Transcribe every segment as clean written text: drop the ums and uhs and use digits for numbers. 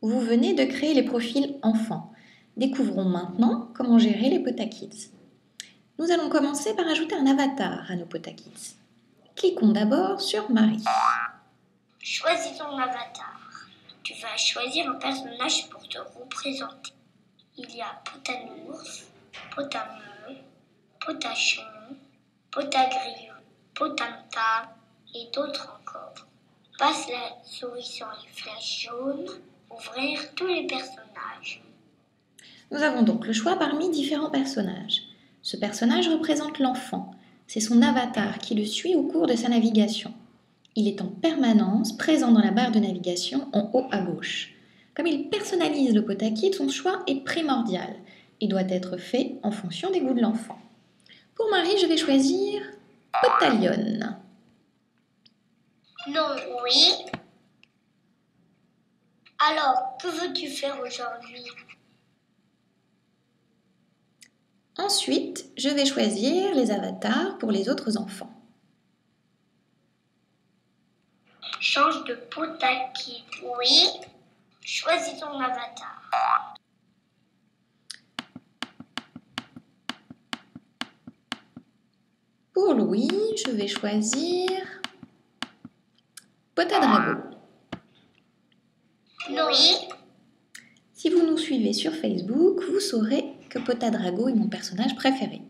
Vous venez de créer les profils enfants. Découvrons maintenant comment gérer les PotaKids. Nous allons commencer par ajouter un avatar à nos PotaKids. Cliquons d'abord sur Marie. Choisis ton avatar. Tu vas choisir un personnage pour te représenter. Il y a Potanours, Potameux, Potachon, Potagrieux, Potamtam et d'autres encore. Passe la souris sur les flèches jaunes. Ouvrir tous les personnages. Nous avons donc le choix parmi différents personnages. Ce personnage représente l'enfant. C'est son avatar qui le suit au cours de sa navigation. Il est en permanence présent dans la barre de navigation en haut à gauche. Comme il personnalise le PotaKid, son choix est primordial et doit être fait en fonction des goûts de l'enfant. Pour Marie, je vais choisir Potalion. Non, oui. Alors, que veux-tu faire aujourd'hui? Ensuite, je vais choisir les avatars pour les autres enfants. Change de PotaKid, oui. Choisis ton avatar. Pour Louis, je vais choisir Potadrago. Oui. Si vous nous suivez sur Facebook, vous saurez que Potadrago est mon personnage préféré.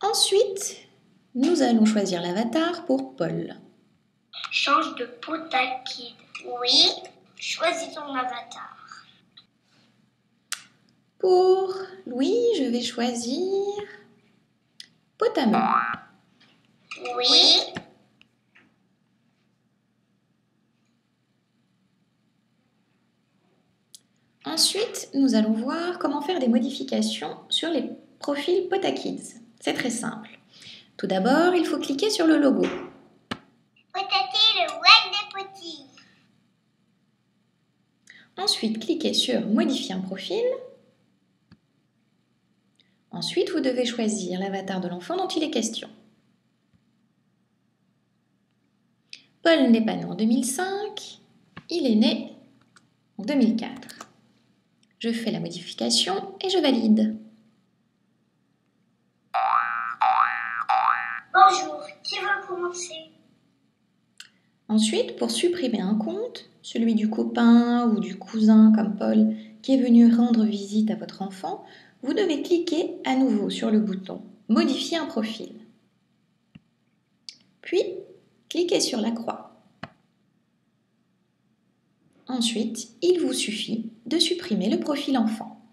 Ensuite, nous allons choisir l'avatar pour Paul. Change de PotaKid, oui. Choisis ton avatar. Pour Louis, je vais choisir Potameux. Oui. Ensuite, nous allons voir comment faire des modifications sur les profils PotaKids. C'est très simple. Tout d'abord, il faut cliquer sur le logo. Potati, le roi des petits. Ensuite, cliquez sur Modifier un profil. Ensuite, vous devez choisir l'avatar de l'enfant dont il est question. Paul n'est pas né en 2005, il est né en 2004. Je fais la modification et je valide. Bonjour, qui veut commencer? Ensuite, pour supprimer un compte, celui du copain ou du cousin comme Paul qui est venu rendre visite à votre enfant, vous devez cliquer à nouveau sur le bouton « Modifier un profil ». Puis, cliquez sur la croix. Ensuite, il vous suffit de supprimer le profil enfant.